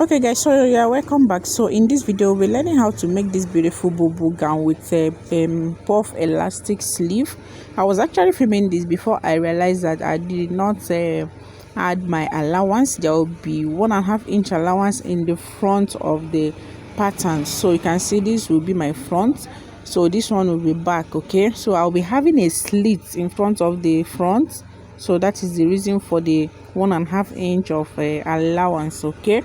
Okay guys, so yeah, welcome back. So in this video we're learning how to make this beautiful bubu gown with a puff elastic sleeve. I was actually filming this before I realized that I did not add my allowance. There will be 1.5 inch allowance in the front of the pattern. So you can see this will be my front, so this one will be back. Okay, so I'll be having a slit in front of the front, so that is the reason for the 1.5 inch of allowance. Okay,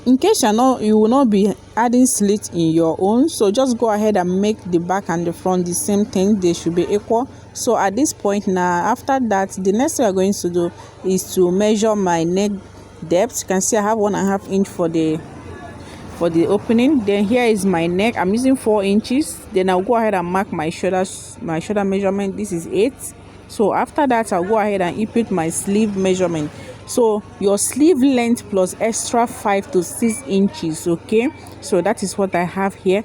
in case you will not be adding slit in your own, so just go ahead and make the back and the front the same thing. They should be equal. So at this point now, after that, the next thing we're going to do is to measure my neck depth. You can see I have 1.5 inch for the opening. Then here is my neck. I'm using 4 inches. Then I'll go ahead and mark my shoulders. My shoulder measurement, this is 8. So after that, I'll go ahead and input my sleeve measurement. So your sleeve length plus extra 5 to 6 inches. Okay, so that is what I have here.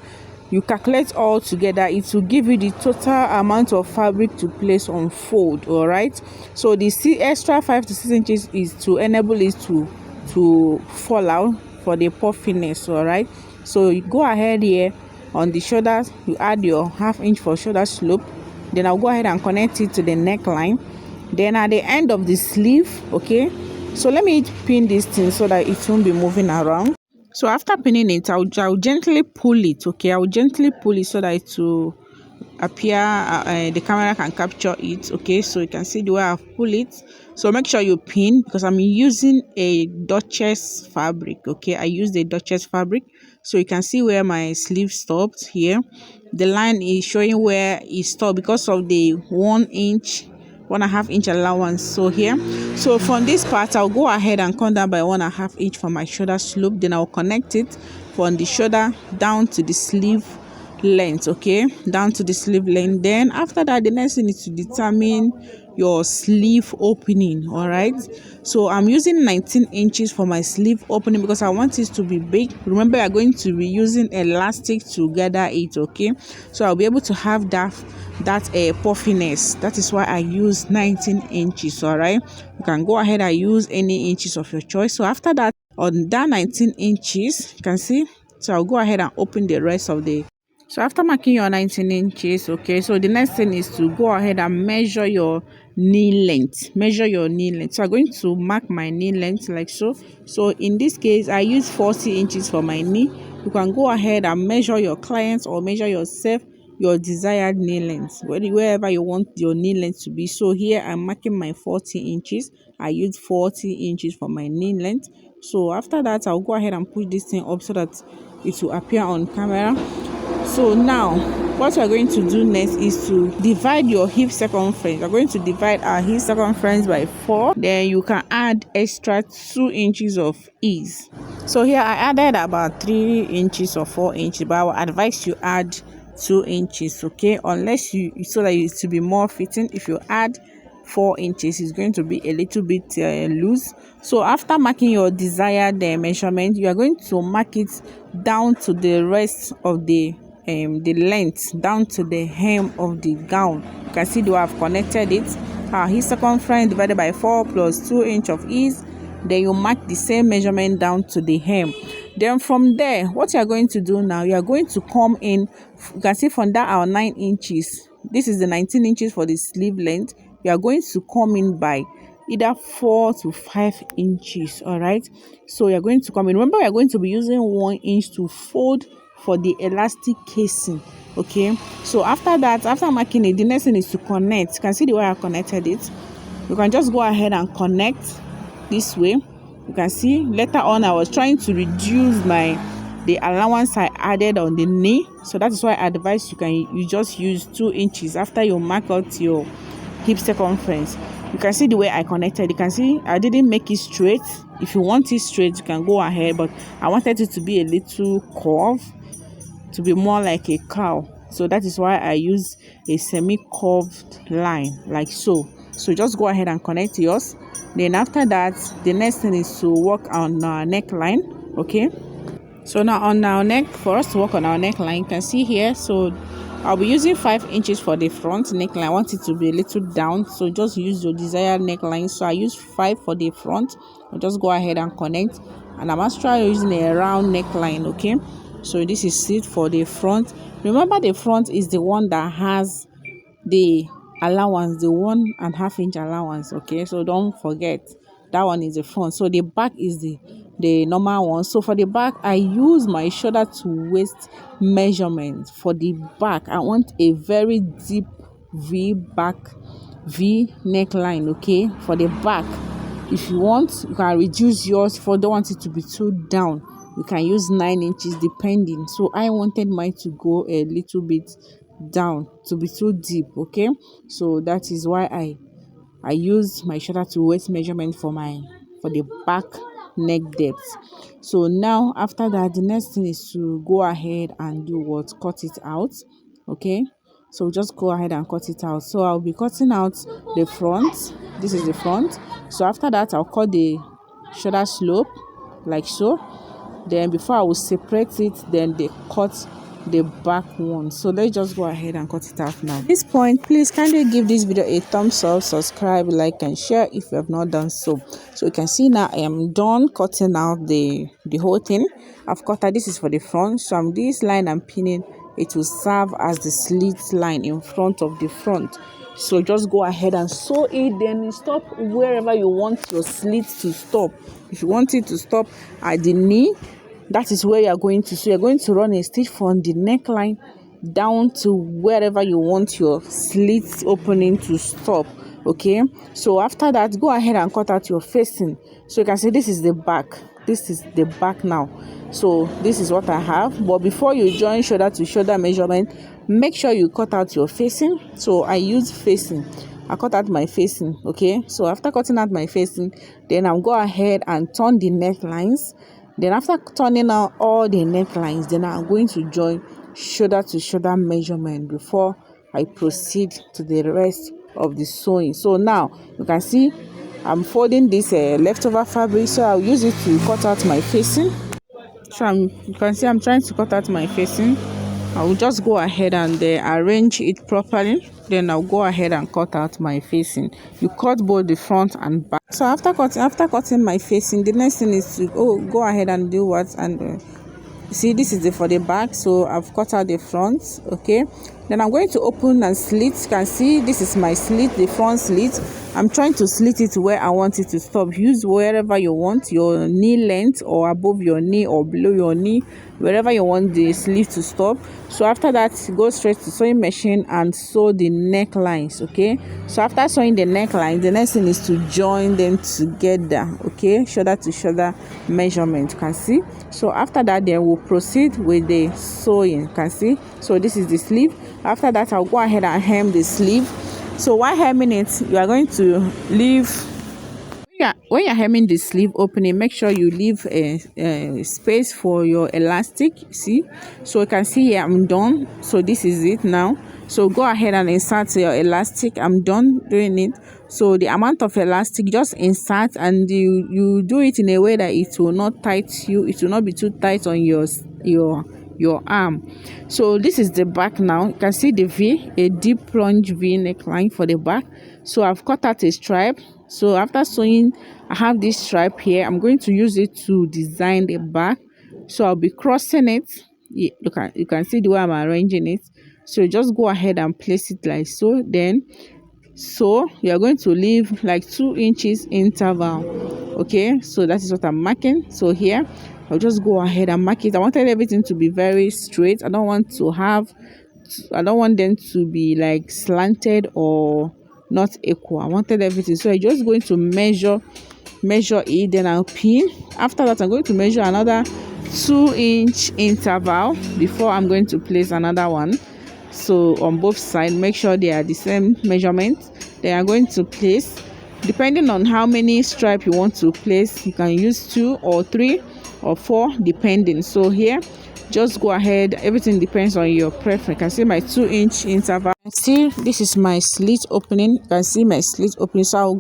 You calculate all together, it will give you the total amount of fabric to place on fold. All right, so the extra 5 to 6 inches is to enable it to fall out for the puffiness. All right, so you go ahead here on the shoulders, you add your 1/2 inch for shoulder slope. Then I'll go ahead and connect it to the neckline. Then at the end of the sleeve, okay, so let me pin this thing so that it won't be moving around. So after pinning it, I'll gently pull it. Okay, I'll gently pull it so that it will appear, the camera can capture it. Okay, so you can see the way I've pulled it. So make sure you pin, because I'm using a Duchess fabric. Okay, I used a Duchess fabric, so you can see where my sleeve stopped here. The line is showing where it stopped because of the 1.5 inch allowance. So here, so from this part, I'll go ahead and come down by 1.5 inch for my shoulder slope. Then I'll connect it from the shoulder down to the sleeve length. Okay, down to the sleeve length. Then after that, the next thing is to determine your sleeve opening. All right, so I'm using 19 inches for my sleeve opening because I want it to be big. Remember, I'm going to be using elastic to gather it. Okay, so I'll be able to have that puffiness. That is why I use 19 inches. All right, you can go ahead and use any inches of your choice. So after that, on that 19 inches, you can see, so I'll go ahead and open the rest of the. So after marking your 19 inches, okay, so the next thing is to go ahead and measure your knee length. Measure your knee length. So I'm going to mark my knee length like so. So in this case, I use 40 inches for my knee. You can go ahead and measure your clients or measure yourself your desired knee length, wherever you want your knee length to be. So here I'm marking my 40 inches. I use 40 inches for my knee length. So after that, I'll go ahead and push this thing up so that it will appear on camera. So now what we're going to do next is to divide your hip circumference. We're going to divide our hip circumference by 4. Then you can add extra 2 inches of ease. So here I added about 3 inches or 4 inches, but I would advise you add 2 inches. Okay, unless so that it to be more fitting. If you add 4 inches, it's going to be a little bit loose. So after marking your desired measurement, you are going to mark it down to the rest of the length, down to the hem of the gown. You can see the way I've connected it. Hip circumference divided by 4 plus 2 inch of ease. Then you mark the same measurement down to the hem. Then from there, what you are going to do now, you are going to come in. You can see from that our 9 inches. This is the 19 inches for the sleeve length. You are going to come in by either 4 to 5 inches. All right, so you're going to come in. Remember, you're going to be using 1 inch to fold for the elastic casing. Okay, so after that, after marking it, the next thing is to connect. You can see the way I connected it. You can just go ahead and connect this way. You can see later on I was trying to reduce the allowance I added on the knee, so that is why I advise you just use 2 inches after you mark out your hip circumference. You can see the way I connected. You can see I didn't make it straight. If you want it straight, you can go ahead, but I wanted it to be a little curved, to be more like a cow. So that is why I use a semi-curved line like so. So just go ahead and connect yours. Then after that, the next thing is to work on our neckline. Okay, so now on our neck, for us to work on our neckline, you can see here, so I'll be using 5 inches for the front neckline. I want it to be a little down, so just use your desired neckline. So I use 5 for the front. I'll just go ahead and connect. and I'm actually using a round neckline. Okay, so this is it for the front. Remember, the front is the one that has the allowance, the 1.5 inch allowance. Okay, so don't forget that one is the front. So the back is the normal one. So for the back, I use my shoulder to waist measurement. For the back, I want a very deep V neckline. Okay, for the back, if you want, you can reduce yours. If you don't want it to be too down, you can use 9 inches depending. So I wanted mine to go a little bit down, to be too deep. Okay, so that is why I use my shoulder to waist measurement for the back neck depth. So now after that, the next thing is to go ahead and do what? Cut it out. Okay, so just go ahead and cut it out. So I'll be cutting out the front. This is the front. So after that, I'll cut the shoulder slope like so. Then before I will separate it, then they cut the back one. So let's just go ahead and cut it out now. At this point, please kindly give this video a thumbs up, subscribe, like and share if you have not done so. So you can see now I am done cutting out the whole thing. I've cut out. This is for the front. So this line I'm pinning, it will serve as the slit line in front of the front. So just go ahead and sew it, then you stop wherever you want your slit to stop. If you want it to stop at the knee, that is where you're going to. So you're going to run a stitch from the neckline down to wherever you want your slit opening to stop. Okay, so after that, go ahead and cut out your facing. So you can see this is the back. This is the back now. So this is what I have. But before you join shoulder to shoulder measurement, make sure you cut out your facing. So I use facing. I cut out my facing. Okay, so after cutting out my facing, then I'll go ahead and turn the necklines. Then after turning out all the necklines, then I'm going to join shoulder to shoulder measurement before I proceed to the rest of the sewing. So now you can see I'm folding this leftover fabric, so I'll use it to cut out my facing. So you can see I'm trying to cut out my facing. I will just go ahead and arrange it properly. Then I'll go ahead and cut out my facing. You cut both the front and back. So after cutting my facing, the next thing is to go ahead and do what? And see, this is for the back. So I've cut out the front. Okay, then I'm going to open and slit. You can see this is my slit, the front slit. I'm trying to slit it where I want it to stop. Use wherever you want, your knee length or above your knee or below your knee, wherever you want the sleeve to stop. So after that, go straight to sewing machine and sew the necklines. Okay, so after sewing the neckline, the next thing is to join them together. Okay, shoulder to shoulder measurement. You can see. So after that, then we'll proceed with the sewing. You can see. So this is the sleeve. After that, I'll go ahead and hem the sleeve. So while hemming it, you are going to leave. When you're hemming the sleeve opening, make sure you leave a space for your elastic. See, so you can see here I'm done. So this is it now. So go ahead and insert your elastic. I'm done doing it. So the amount of elastic, just insert, and you do it in a way that it will not tight you. It will not be too tight on your arm. So this is the back now. You can see the V, a deep plunge V neckline for the back. So I've cut out a stripe. So after sewing, I have this stripe here. I'm going to use it to design the back. So I'll be crossing it. You can see the way I'm arranging it. So just go ahead and place it like so. Then so you're going to leave like 2 inches interval. Okay, so that is what I'm marking. So here I'll just go ahead and mark it. I wanted everything to be very straight. I don't want them to be like slanted or not equal. I wanted everything. So I'm just going to measure it, then I'll pin. After that, I'm going to measure another 2-inch interval before I'm going to place another one. So on both sides, make sure they are the same measurement. Then I'm going to place, depending on how many stripes you want to place, you can use 2 or 3 or 4 depending. So here, just go ahead, everything depends on your preference. You can see my 2-inch interval. See, this is my slit opening. You can see my slit opening. So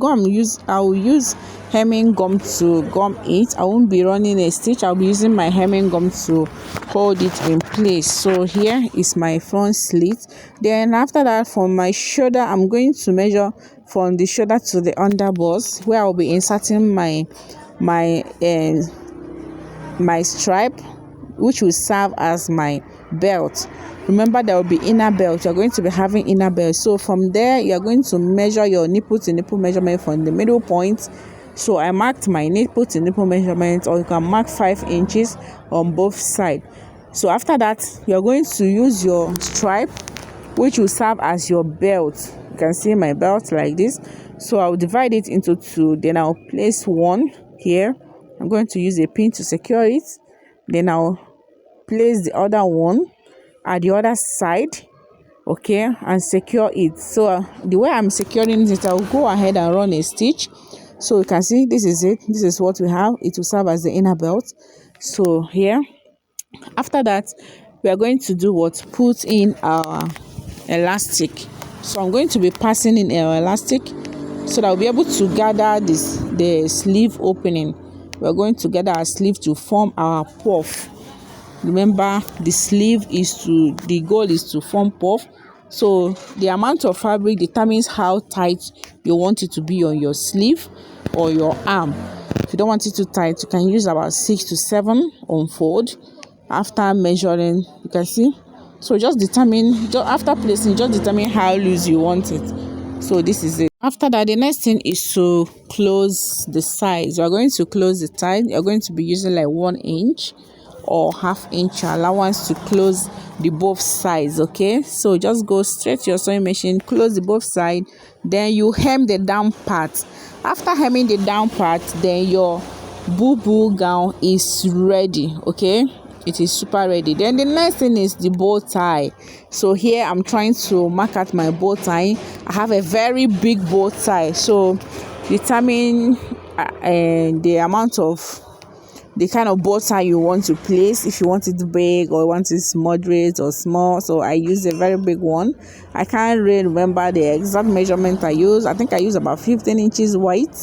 I'll use hemming gum to gum it. I won't be running a stitch. I'll be using my hemming gum to hold it in place. So here is my front slit. Then after that, from my shoulder, I'm going to measure from the shoulder to the underbust, where I'll be inserting my my stripe, which will serve as my belt. Remember, there will be inner belt. You're going to be having inner belt. So from there, you're going to measure your nipple to nipple measurement from the middle point. So I marked my nipple to nipple measurement, or you can mark 5 inches on both sides. So after that, you're going to use your stripe, which will serve as your belt. You can see my belt like this. So I'll divide it into 2. Then I'll place one here. I'm going to use a pin to secure it. Then I'll place the other one at the other side, okay, and secure it. So the way I'm securing it, I'll go ahead and run a stitch. So you can see this is it. This is what we have. It will serve as the inner belt. So here, after that, we are going to do what? Put in our elastic. So I'm going to be passing in our elastic so that I'll be able to gather the sleeve opening. We're going to gather our sleeve to form our puff. Remember, the goal is to form puff. So the amount of fabric determines how tight you want it to be on your sleeve or your arm. If you don't want it too tight, you can use about 6 to 7 unfold. After measuring, you can see. So after placing, just determine how loose you want it. So this is it. After that, the next thing is to close the sides. You are going to close the side. You're going to be using like 1 inch or ½ inch allowance to close the both sides. Okay, so just go straight to your sewing machine, close the both sides, then you hem the down part. After hemming the down part, then your bubu gown is ready. Okay, it is super ready. Then the next thing is the bow tie. So here I'm trying to mark out my bow tie. I have a very big bow tie, so determine the kind of bow tie you want to place. If you want it big or you want it moderate or small. So I use a very big one. I can't really remember the exact measurement I use. I think I use about 15 inches wide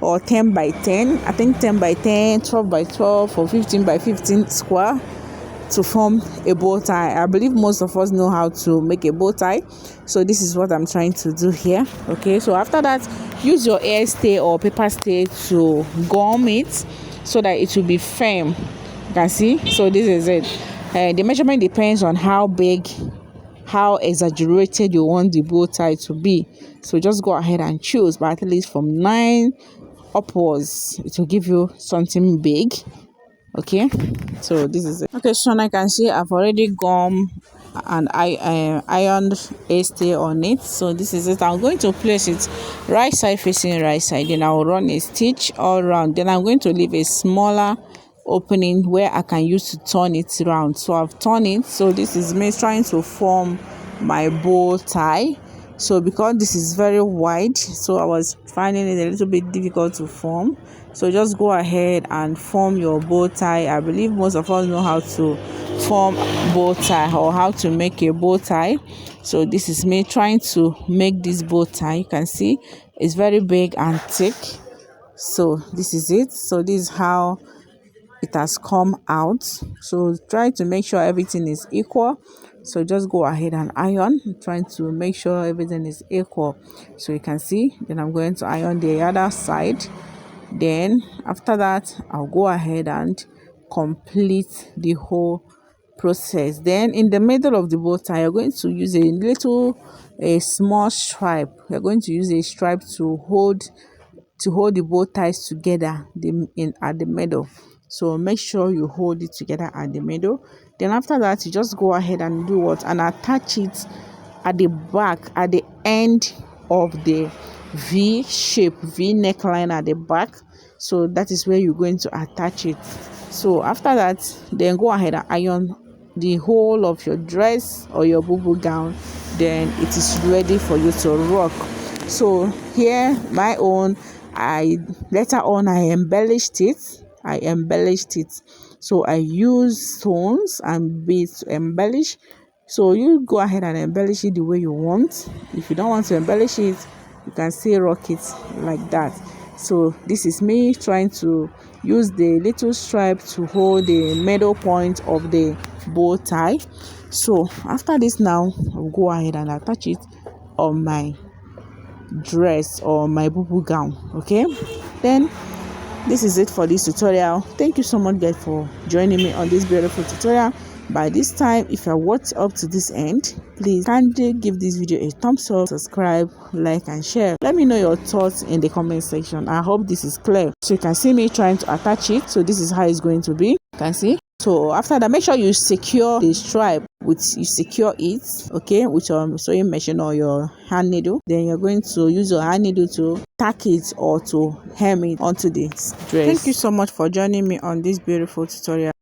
or 10 by 10. I think 10 by 10, 12 by 12 or 15 by 15 square to form a bow tie. I believe most of us know how to make a bow tie. So this is what I'm trying to do here. Okay, so after that, use your hair stay or paper stay to gum it so that it will be firm. You can see. So this is it. The measurement depends on how big, how exaggerated you want the bow tie to be. So just go ahead and choose, but at least from 9 upwards, it will give you something big. Okay, so this is it. Okay, so now you can see I've already gummed and I ironed a stay on it. So this is it. I'm going to place it right side facing right side. Then I'll run a stitch all around. Then I'm going to leave a smaller opening where I can use to turn it around. So I've turned it. So this is me trying to form my bow tie. So because this is very wide, so I was finding it a little bit difficult to form. So just go ahead and form your bow tie. I believe most of us know how to form bow tie or how to make a bow tie. So this is me trying to make this bow tie. You can see it's very big and thick. So this is it. So this is how it has come out. So try to make sure everything is equal. So just go ahead and iron, trying to make sure everything is equal. So you can see, then I'm going to iron the other side. Then after that, I'll go ahead and complete the whole process. Then in the middle of the bow tie, you're going to use a small stripe. You're going to use a stripe to hold the bow ties together at the middle. So make sure you hold it together at the middle. Then after that, you just go ahead and do what? And attach it at the back, at the end of the V shape, V neckline at the back. So that is where you're going to attach it. So after that, then go ahead and iron the whole of your dress or your bubu gown. Then it is ready for you to rock. So here, my own, later on I embellished it. So I use stones and beads to embellish. So you go ahead and embellish it the way you want. If you don't want to embellish it, you can still rock it like that. So this is me trying to use the little stripe to hold the middle point of the bow tie. So after this, now I'll go ahead and attach it on my dress or my bubu gown. Okay, then this is it for this tutorial. Thank you so much guys for joining me on this beautiful tutorial. By this time, if you watched up to this end, please kindly give this video a thumbs up, subscribe, like and share. Let me know your thoughts in the comment section. I hope this is clear. So you can see me trying to attach it. So this is how it's going to be. You can see. So after that, make sure you secure the stripe with your sewing machine or your hand needle. Then you're going to use your hand needle to tack it or to hem it onto the dress. Thank you so much for joining me on this beautiful tutorial.